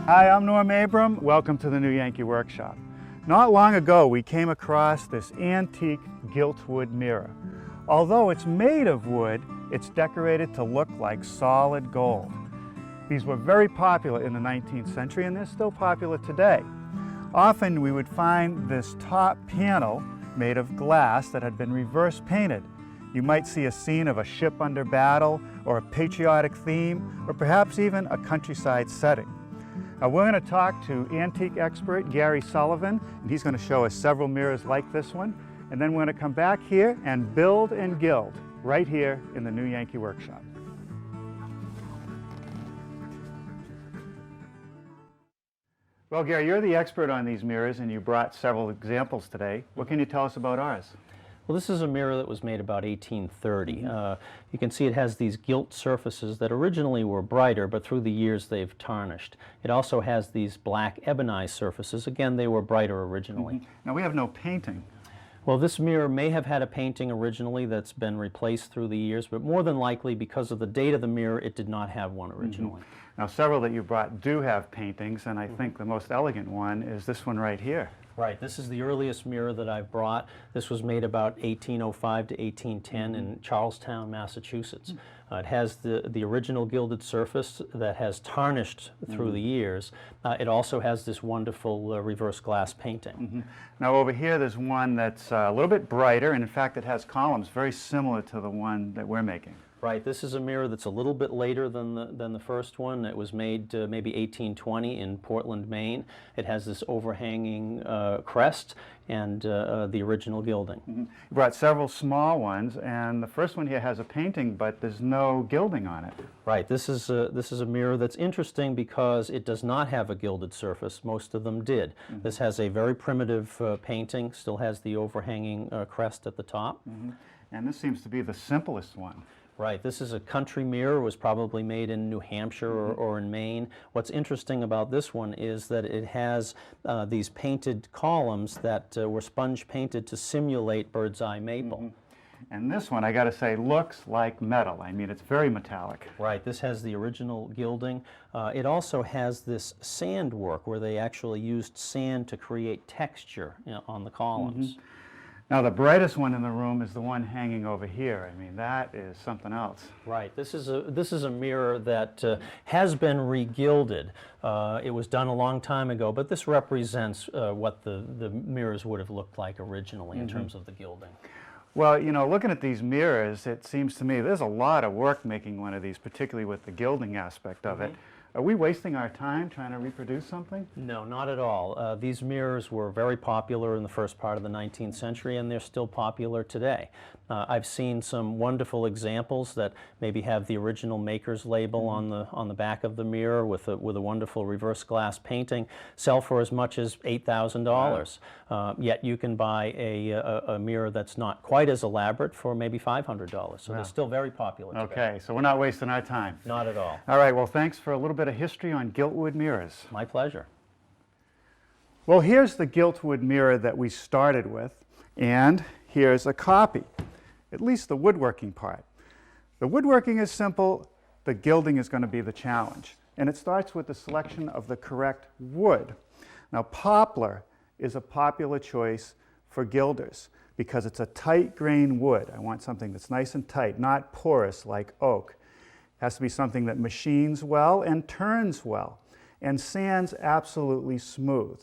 Hi, I'm Norm Abram. Welcome to the new Yankee Workshop. Not long ago, we came across this antique Giltwood mirror. Although it's made of wood, it's decorated to look like solid gold. These were very popular in the 19th century, and they're still popular today. Often we would find this top panel made of glass that had been reverse painted. You might see a scene of a ship under battle, or a patriotic theme, or perhaps even a countryside setting. Now we're going to talk to antique expert Gary Sullivan, and he's going to show us several mirrors like this one. And then we're going to come back here and build and gild right here in the new Yankee Workshop. Well, Gary, you're the expert on these mirrors, and you brought several examples today. What can you tell us about ours? Well, this is a mirror that was made about 1830. You can see it has these gilt surfaces that originally were brighter, but through the years they've tarnished. It also has these black ebonized surfaces. Again, they were brighter originally. Now, we have no painting. Well, this mirror may have had a painting originally that's been replaced through the years, but more than likely, because of the date of the mirror, it did not have one originally. Now, several that you brought do have paintings, and I think the most elegant one is this one right here. Right, this is the earliest mirror that I've brought. This was made about 1805 to 1810 in Charlestown, Massachusetts. It has the original gilded surface that has tarnished through the years. It also has this wonderful reverse glass painting. Now over here there's one that's a little bit brighter, and in fact it has columns very similar to the one that we're making. Right, this is a mirror that's a little bit later than the first one. It was made maybe 1820 in Portland, Maine. It has this overhanging crest and the original gilding. You brought several small ones, and the first one here has a painting, but there's no gilding on it. Right, this is a mirror that's interesting because it does not have a gilded surface. Most of them did. This has a very primitive painting, still has the overhanging crest at the top. And this seems to be the simplest one. Right, this is a country mirror. It was probably made in New Hampshire or in Maine. What's interesting about this one is that it has these painted columns that were sponge painted to simulate bird's eye maple. And this one, I got to say, looks like metal. I mean, it's very metallic. Right, this has the original gilding. It also has this sand work where they actually used sand to create texture, on the columns. Now, the brightest one in the room is the one hanging over here. I mean, that is something else. Right. This is a mirror that has been re-gilded. It was done a long time ago, but this represents what the mirrors would have looked like originally in terms of the gilding. Well, looking at these mirrors, it seems to me there's a lot of work making one of these, particularly with the gilding aspect of it. Are we wasting our time trying to reproduce something? No, not at all. These mirrors were very popular in the first part of the 19th century, and they're still popular today. I've seen some wonderful examples that maybe have the original maker's label on the back of the mirror with a wonderful reverse glass painting, sell for as much as $8,000. Yet you can buy a mirror that's not quite as elaborate for maybe $500. So they're still very popular today. Okay, so we're not wasting our time. Not at all. All right, well, thanks for a little bit of history on Giltwood mirrors. My pleasure. Well, here's the Giltwood mirror that we started with, and here's a copy, at least the woodworking part. The woodworking is simple, the gilding is going to be the challenge. And it starts with the selection of the correct wood. Now, poplar is a popular choice for gilders because it's a tight grain wood. I want something that's nice and tight, not porous like oak. It has to be something that machines well and turns well and sands absolutely smooth.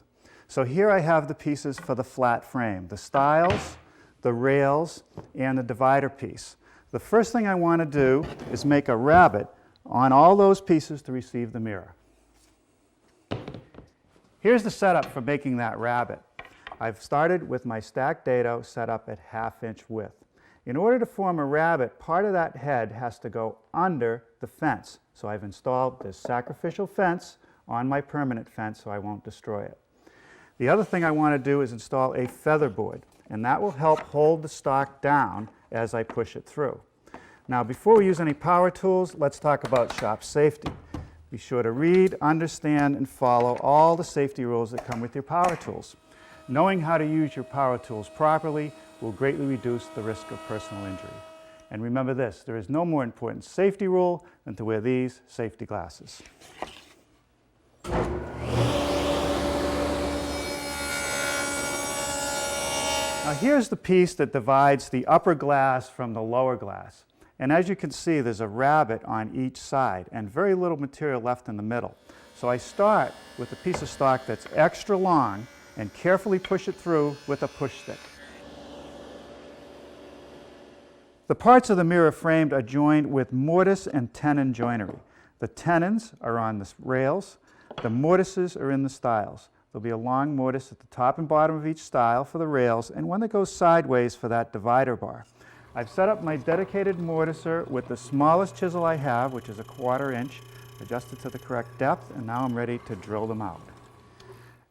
So here I have the pieces for the flat frame, the stiles, the rails, and the divider piece. The first thing I want to do is make a rabbet on all those pieces to receive the mirror. Here's the setup for making that rabbet. I've started with my stacked dado set up at 1/2 inch width. In order to form a rabbet, part of that head has to go under the fence. So I've installed this sacrificial fence on my permanent fence so I won't destroy it. The other thing I want to do is install a feather board, and that will help hold the stock down as I push it through. Now, before we use any power tools, let's talk about shop safety. Be sure to read, understand, and follow all the safety rules that come with your power tools. Knowing how to use your power tools properly will greatly reduce the risk of personal injury. And remember this, there is no more important safety rule than to wear these safety glasses. Now here's the piece that divides the upper glass from the lower glass. And as you can see, there's a rabbet on each side and very little material left in the middle. So I start with a piece of stock that's extra long and carefully push it through with a push stick. The parts of the mirror framed are joined with mortise and tenon joinery. The tenons are on the rails, the mortises are in the stiles. There'll be a long mortise at the top and bottom of each stile for the rails and one that goes sideways for that divider bar. I've set up my dedicated mortiser with the smallest chisel I have, which is a 1/4 inch, adjusted to the correct depth, and now I'm ready to drill them out.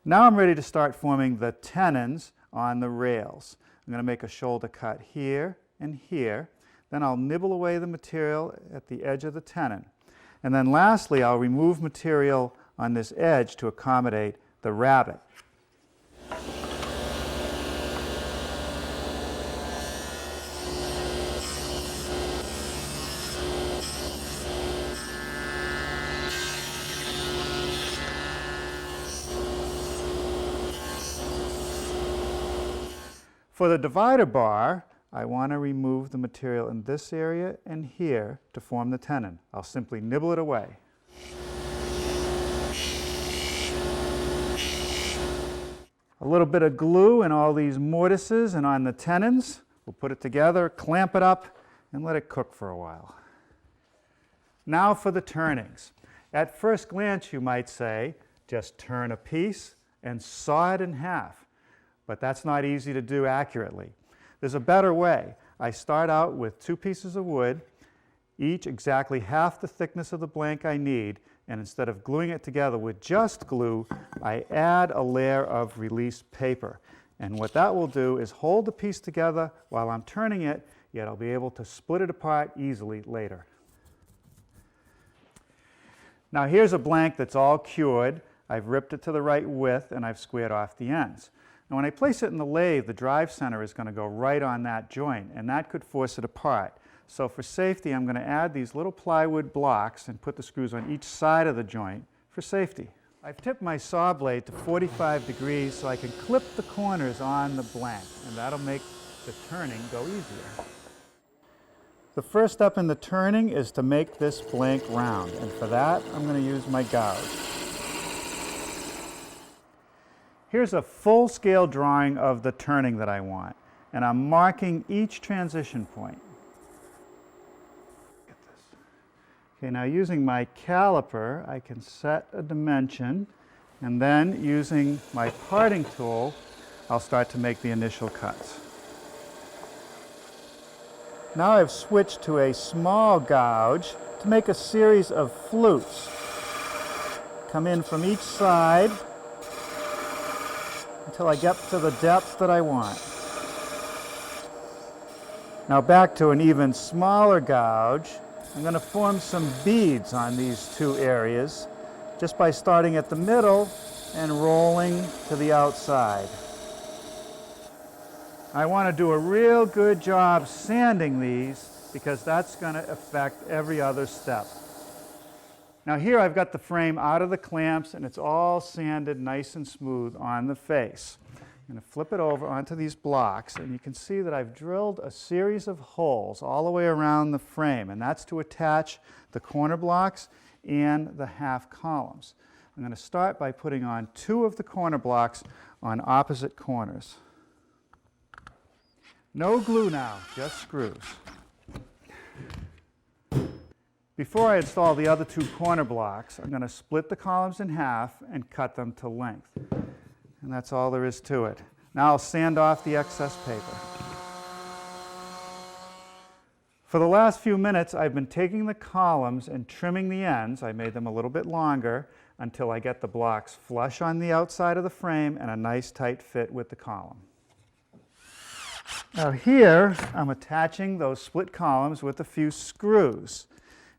Now I'm ready to start forming the tenons on the rails. I'm going to make a shoulder cut here and here. Then I'll nibble away the material at the edge of the tenon. And then lastly, I'll remove material on this edge to accommodate the rabbet. For the divider bar, I want to remove the material in this area and here to form the tenon. I'll simply nibble it away. A little bit of glue in all these mortises and on the tenons. We'll put it together, clamp it up, and let it cook for a while. Now for the turnings. At first glance, you might say, just turn a piece and saw it in half. But that's not easy to do accurately. There's a better way. I start out with 2 pieces of wood, each exactly half the thickness of the blank I need, and instead of gluing it together with just glue, I add a layer of released paper. And what that will do is hold the piece together while I'm turning it, yet I'll be able to split it apart easily later. Now here's a blank that's all cured. I've ripped it to the right width and I've squared off the ends. And when I place it in the lathe, the drive center is going to go right on that joint, and that could force it apart. So for safety, I'm going to add these little plywood blocks and put the screws on each side of the joint for safety. I've tipped my saw blade to 45 degrees so I can clip the corners on the blank, and that'll make the turning go easier. The first step in the turning is to make this blank round, and for that, I'm going to use my gouge. Here's a full-scale drawing of the turning that I want, and I'm marking each transition point. Get this. Okay, now using my caliper, I can set a dimension, and then using my parting tool, I'll start to make the initial cuts. Now I've switched to a small gouge to make a series of flutes. Come in from each side until I get to the depth that I want. Now back to an even smaller gouge. I'm going to form some beads on these 2 areas just by starting at the middle and rolling to the outside. I want to do a real good job sanding these because that's going to affect every other step. Now here I've got the frame out of the clamps and it's all sanded nice and smooth on the face. I'm going to flip it over onto these blocks and you can see that I've drilled a series of holes all the way around the frame, and that's to attach the corner blocks and the half columns. I'm going to start by putting on 2 of the corner blocks on opposite corners. No glue now, just screws. Before I install the other 2 corner blocks, I'm going to split the columns in half and cut them to length. And that's all there is to it. Now I'll sand off the excess paper. For the last few minutes, I've been taking the columns and trimming the ends. I made them a little bit longer until I get the blocks flush on the outside of the frame and a nice tight fit with the column. Now here, I'm attaching those split columns with a few screws,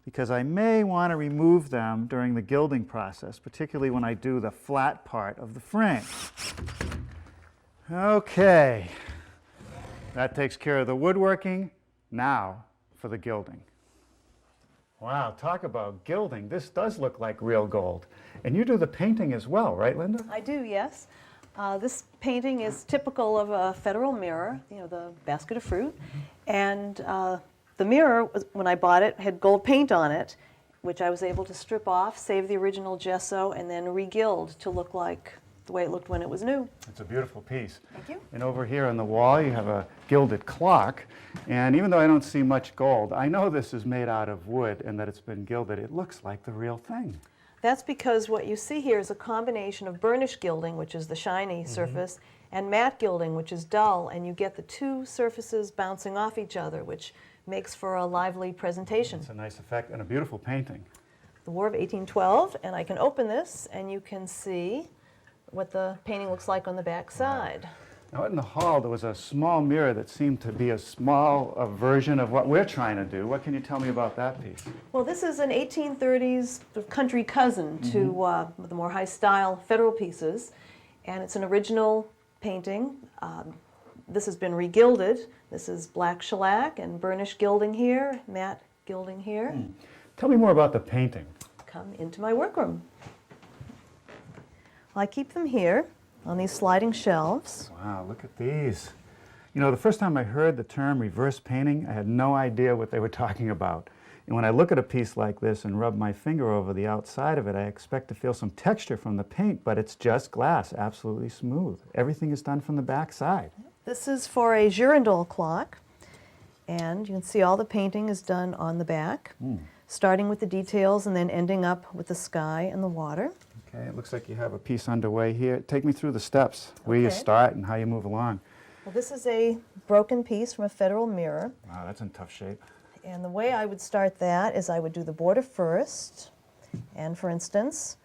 because I may want to remove them during the gilding process, particularly when I do the flat part of the frame. Okay, that takes care of the woodworking. Now for the gilding. Wow, talk about gilding. This does look like real gold. And you do the painting as well, right, Linda? I do, yes. This painting is typical of a Federal mirror, you know, the basket of fruit. And the mirror, when I bought it, had gold paint on it, which I was able to strip off, save the original gesso, and then re-gild to look like the way it looked when it was new. It's a beautiful piece. Thank you. And over here on the wall, you have a gilded clock. And even though I don't see much gold, I know this is made out of wood and that it's been gilded. It looks like the real thing. That's because what you see here is a combination of burnish gilding, which is the shiny surface, and matte gilding, which is dull, and you get the two surfaces bouncing off each other, which makes for a lively presentation. It's a nice effect and a beautiful painting. The War of 1812, and I can open this, and you can see what the painting looks like on the back side. Now in the hall, there was a small mirror that seemed to be a small version of what we're trying to do. What can you tell me about that piece? Well, this is an 1830s country cousin to the more high-style Federal pieces, and it's an original painting. This has been re-gilded. This is black shellac and burnish gilding here, matte gilding here. Tell me more about the painting. Come into my workroom. Well, I keep them here on these sliding shelves. Wow, look at these. You know, the first time I heard the term reverse painting, I had no idea what they were talking about. And when I look at a piece like this and rub my finger over the outside of it, I expect to feel some texture from the paint, but it's just glass, absolutely smooth. Everything is done from the back side. This is for a girandole clock, and you can see all the painting is done on the back, starting with the details and then ending up with the sky and the water. Okay, it looks like you have a piece underway here. Take me through the steps, where you Okay. start and how you move along. Well, this is a broken piece from a Federal mirror, Wow, that's in tough shape. and the way I would start that is I would do the border first, and for instance,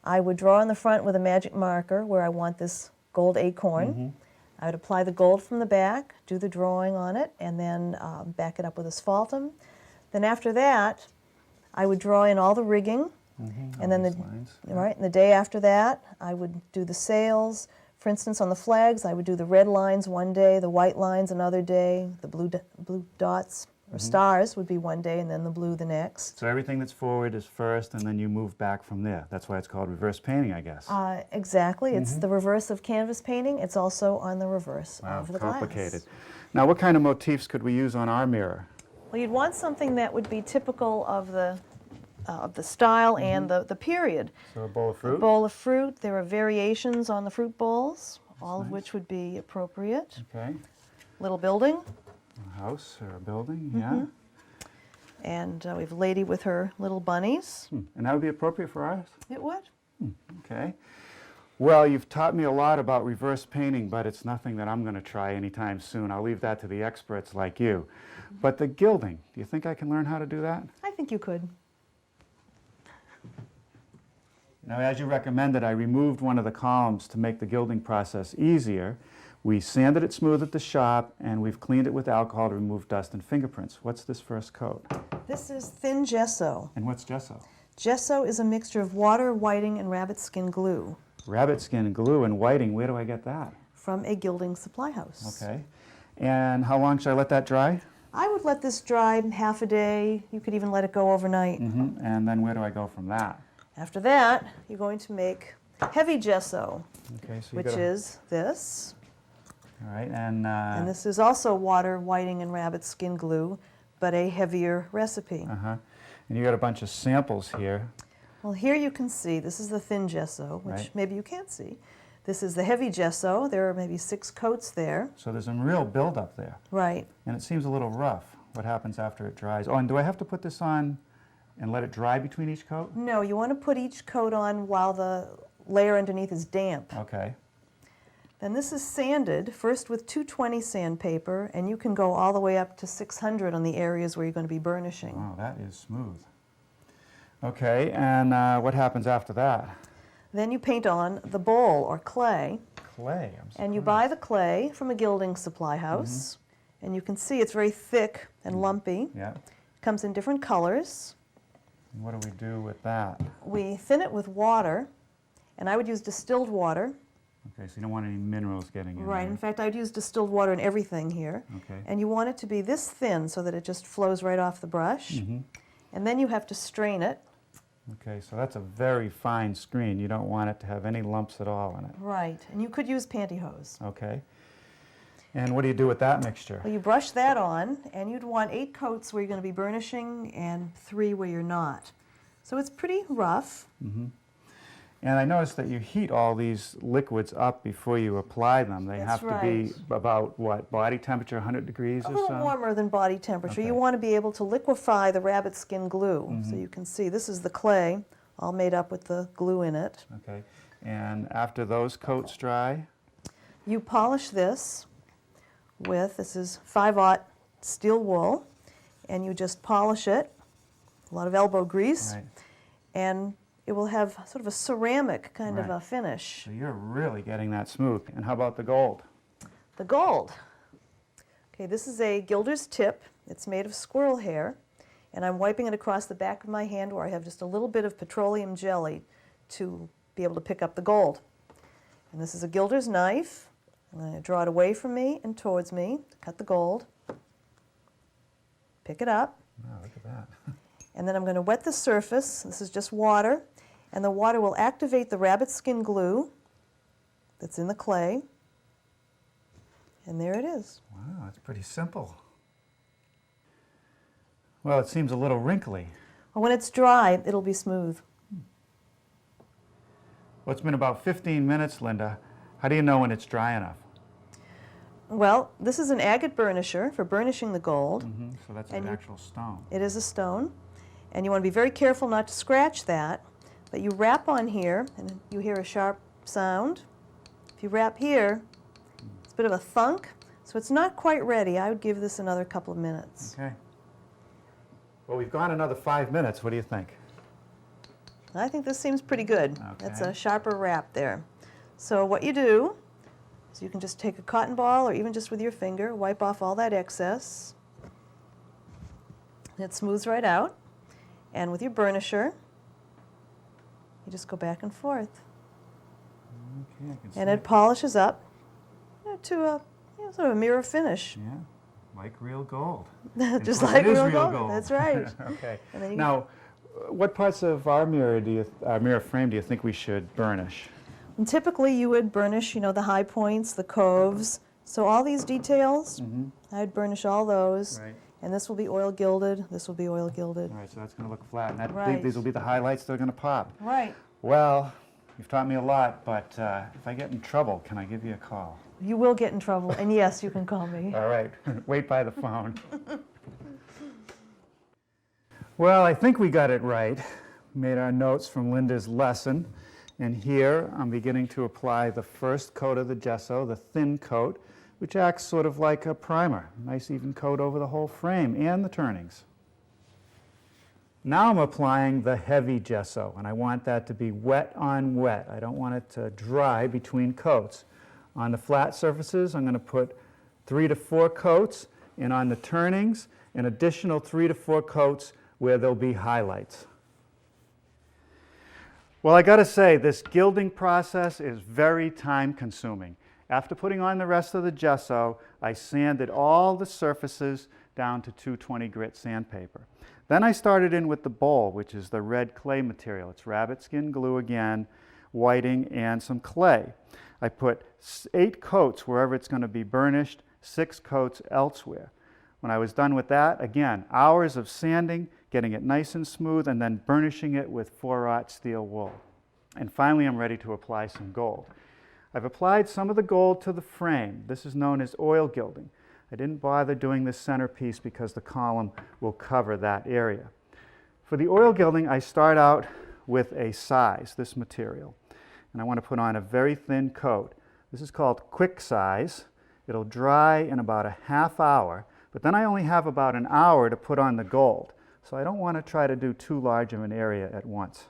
I would draw in the front with a magic marker where I want this gold acorn. I would apply the gold from the back, do the drawing on it, and then back it up with asphaltum. Then after that, I would draw in all the rigging, and then the day after that, I would do the sails. For instance, on the flags, I would do the red lines one day, the white lines another day, the blue dots or stars would be one day, and then the blue the next. So everything that's forward is first, and then you move back from there. That's why it's called reverse painting, I guess. Exactly. It's the reverse of canvas painting. It's also on the reverse Wow, of the complicated. glass. Now, what kind of motifs could we use on our mirror? Well, you'd want something that would be typical of the style and the period. So a bowl of A fruit? bowl of fruit. There are variations on the fruit bowls, all of which would be appropriate. Okay. Little building, A house or a building, yeah. and we have a lady with her little bunnies. And that would be appropriate for ours? It would. Okay. Well, you've taught me a lot about reverse painting, but it's nothing that I'm going to try anytime soon. I'll leave that to the experts like you. But the gilding, do you think I can learn how to do that? I think you could. Now, as you recommended, I removed one of the columns to make the gilding process easier. We sanded it smooth at the shop, and we've cleaned it with alcohol to remove dust and fingerprints. What's this first coat? This is thin gesso. And what's gesso? Gesso is a mixture of water, whiting, and rabbit skin glue Rabbit skin glue and whiting. Where do I get that? from a gilding supply house. Okay. And how long should I let that dry? I would let this dry half a day. You could even let it go overnight. And then where do I go from that? After that, you're going to make heavy gesso, Okay, so you which gotta- is this. All right, and And this is also water, whiting, and rabbit skin glue, but a heavier recipe. and you got a bunch of samples here. Well, here you can see, this is the thin gesso, which Right. maybe you can't see. This is the heavy gesso. There are maybe 6 coats there. So there's some real buildup there. Right. And it seems a little rough. What happens after it dries? Oh, and do I have to put this on and let it dry between each coat? No, you want to put each coat on while the layer underneath is damp. Okay. Then this is sanded, first with 220 sandpaper, and you can go all the way up to 600 on the areas where you're going to be burnishing. Oh, that is smooth. Okay, and what happens after that? Then you paint on the bowl or clay, Clay. I'm and you surprised. buy the clay from a gilding supply house, and you can see it's very thick and lumpy. Yeah. Comes in different colors. And what do we do with that? We thin it with water, and I would use distilled water. Okay, so you don't want any minerals getting in Right, there. in fact, I would use distilled water in everything here. Okay. And you want it to be this thin so that it just flows right off the brush. And then you have to strain it. Okay, so that's a very fine screen. You don't want it to have any lumps at all in it. Right, and you could use pantyhose. Okay. And what do you do with that mixture? Well, you brush that on, and you'd want 8 coats where you're going to be burnishing and 3 where you're not. So it's pretty rough. And I noticed that you heat all these liquids up before you apply them. They That's have to be about, what, body temperature, 100 degrees A or little so? warmer than body temperature. Okay. You want to be able to liquefy the rabbit skin glue. So you can see this is the clay, all made up with the glue in it. Okay. And after those coats dry? You polish this with, this is 5/0 steel wool, and you just polish it, a lot of elbow grease, Right. and it will have sort of a ceramic kind of Right. a finish. So you're really getting that smooth. And how about the gold? The gold. Okay, this is a gilder's tip. It's made of squirrel hair, and I'm wiping it across the back of my hand where I have just a little bit of petroleum jelly to be able to pick up the gold. And this is a gilder's knife. I'm going to draw it away from me and towards me, cut the gold, pick it up, Wow, look at that. and then I'm going to wet the surface. This is just water, and the water will activate the rabbit skin glue that's in the clay, and there it is. Wow, that's pretty simple. Well, it seems a little wrinkly. Well, when it's dry, it'll be smooth. Well, it's been about 15 minutes, Linda. How do you know when it's dry enough? Well, this is an agate burnisher for burnishing the gold. So that's And an you- actual stone. It is a stone, and you want to be very careful not to scratch that. But you rap on here, and you hear a sharp sound. If you rap here, it's a bit of a thunk, so it's not quite ready. I would give this another couple of minutes. Okay. Well, we've gone another 5 minutes. What do you think? I think this seems pretty good. That's Okay. a sharper rap there. So what you do is you can just take a cotton ball, or even just with your finger, wipe off all that excess. And it smooths right out. And with your burnisher, you just go back and forth. Okay, I can see And it polishes up to a sort of a mirror finish. Yeah, like real gold. Just Well, like it is real real gold. That's right. Okay. And then you- Now, what parts of our mirror mirror frame do you think we should burnish? And typically you would burnish, the high points, the coves. So all these details, I'd burnish all those. Right. And this will be oil gilded, this will be oil gilded. All right, so that's going to look flat. And Right. these will be the highlights that are going to pop. Right. Well, you've taught me a lot, but if I get in trouble, can I give you a call? You will get in trouble, and yes, you can call me. All right, wait by the phone. Well, I think we got it right. Made our notes from Linda's lesson. And here I'm beginning to apply the first coat of the gesso, the thin coat, which acts sort of like a primer. Nice even coat over the whole frame and the turnings. Now I'm applying the heavy gesso, and I want that to be wet on wet. I don't want it to dry between coats. On the flat surfaces, I'm going to put 3 to 4 coats, and on the turnings, an additional 3 to 4 coats where there'll be highlights. Well, I got to say, this gilding process is very time-consuming. After putting on the rest of the gesso, I sanded all the surfaces down to 220 grit sandpaper. Then I started in with the bowl, which is the red clay material. It's rabbit skin glue again, whiting, and some clay. I put 8 coats wherever it's going to be burnished, 6 coats elsewhere. When I was done with that, again, hours of sanding, getting it nice and smooth, and then burnishing it with 4/0 steel wool. And finally, I'm ready to apply some gold. I've applied some of the gold to the frame. This is known as oil gilding. I didn't bother doing this centerpiece because the column will cover that area. For the oil gilding, I start out with a size, this material. And I want to put on a very thin coat. This is called quick size. It'll dry in about a half hour, but then I only have about an hour to put on the gold. So I don't want to try to do too large of an area at once.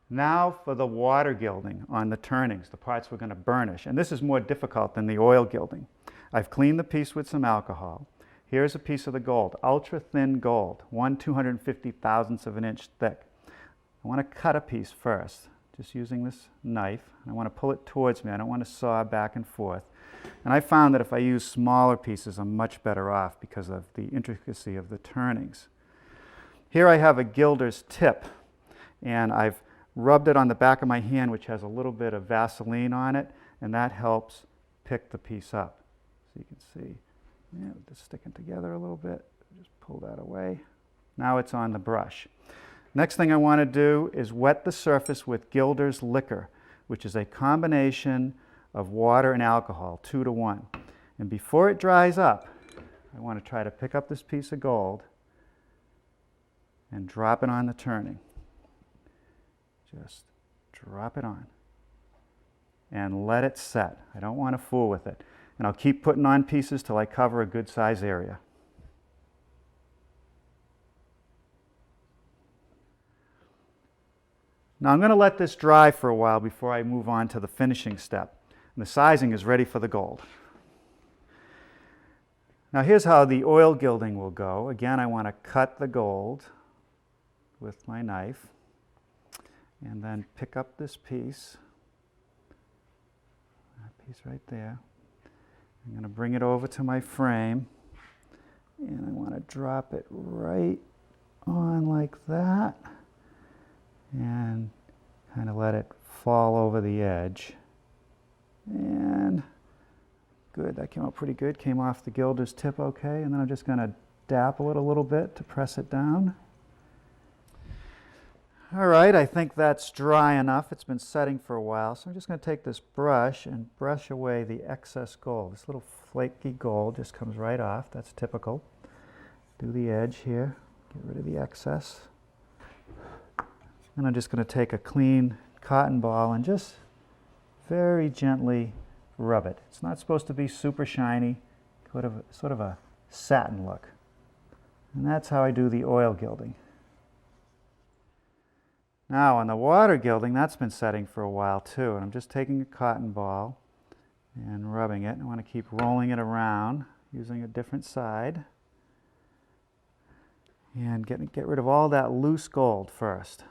Now for the water gilding on the turnings, the parts we're going to burnish. And this is more difficult than the oil gilding. I've cleaned the piece with some alcohol. Here's a piece of the gold, ultra thin gold, 1/250,000th of an inch thick. I want to cut a piece first, just using this knife. I want to pull it towards me. I don't want to saw back and forth. And I found that if I use smaller pieces, I'm much better off because of the intricacy of the turnings. Here I have a gilder's tip, and I've rubbed it on the back of my hand, which has a little bit of Vaseline on it, and that helps pick the piece up. So you can see, yeah, just sticking together a little bit. Just pull that away. Now it's on the brush. Next thing I want to do is wet the surface with Gilder's liquor, which is a combination of water and alcohol, 2 to 1. And before it dries up, I want to try to pick up this piece of gold and drop it on the turning. Just drop it on and let it set. I don't want to fool with it. And I'll keep putting on pieces till I cover a good size area. Now I'm going to let this dry for a while before I move on to the finishing step. And the sizing is ready for the gold. Now here's how the oil gilding will go. Again, I want to cut the gold with my knife and then pick up this piece, that piece right there. I'm going to bring it over to my frame and I want to drop it right on like that and kind of let it fall over the edge. And good, that came out pretty good. Came off the gilder's tip okay, and then I'm just going to dapple it a little bit to press it down. All right, I think that's dry enough. It's been setting for a while, so I'm just going to take this brush and brush away the excess gold. This little flaky gold just comes right off. That's typical. Do the edge here, get rid of the excess. And I'm just going to take a clean cotton ball and just very gently rub it. It's not supposed to be super shiny, sort of a satin look. And that's how I do the oil gilding. Now on the water gilding, that's been setting for a while too, and I'm just taking a cotton ball and rubbing it. I want to keep rolling it around using a different side and get rid of all that loose gold first.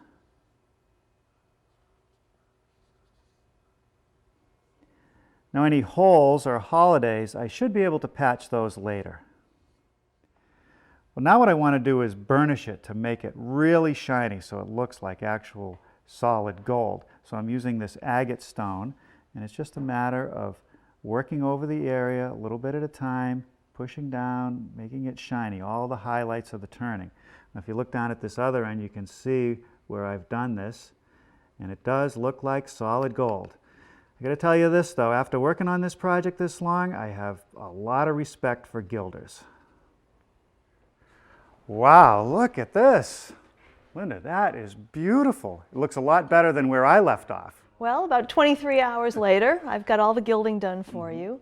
Now any holes or holidays, I should be able to patch those later. Well, now what I want to do is burnish it to make it really shiny so it looks like actual solid gold. So I'm using this agate stone, and it's just a matter of working over the area a little bit at a time, pushing down, making it shiny, all the highlights of the turning. Now if you look down at this other end, you can see where I've done this, and it does look like solid gold. I got to tell you this though, after working on this project this long, I have a lot of respect for gilders. Wow, look at this. Linda, that is beautiful. It looks a lot better than where I left off. Well, about 23 hours later, I've got all the gilding done for you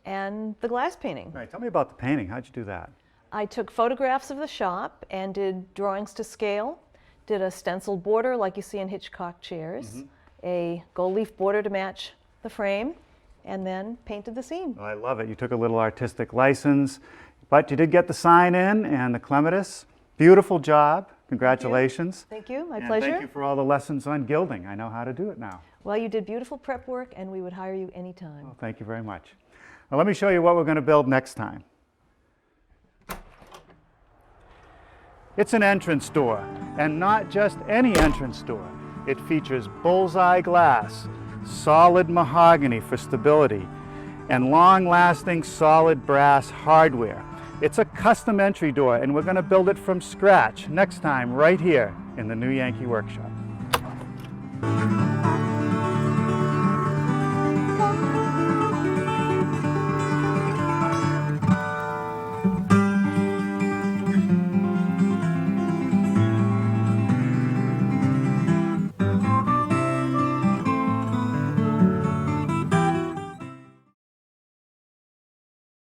and the glass painting. All right, tell me about the painting. How'd you do that? I took photographs of the shop and did drawings to scale, did a stenciled border like you see in Hitchcock chairs, a gold leaf border to match the frame, and then painted the seam. Well, I love it. You took a little artistic license, but you did get the sign in and the clematis. Beautiful job. Congratulations. Thank you. My and pleasure. Thank you for all the lessons on gilding. I know how to do it now. Well, you did beautiful prep work, and we would hire you anytime. Well, thank you very much. Now let me show you what we're going to build next time. It's an entrance door, and not just any entrance door. It features bullseye glass, solid mahogany for stability, and long-lasting solid brass hardware. It's a custom entry door, and we're going to build it from scratch next time right here in the new Yankee Workshop.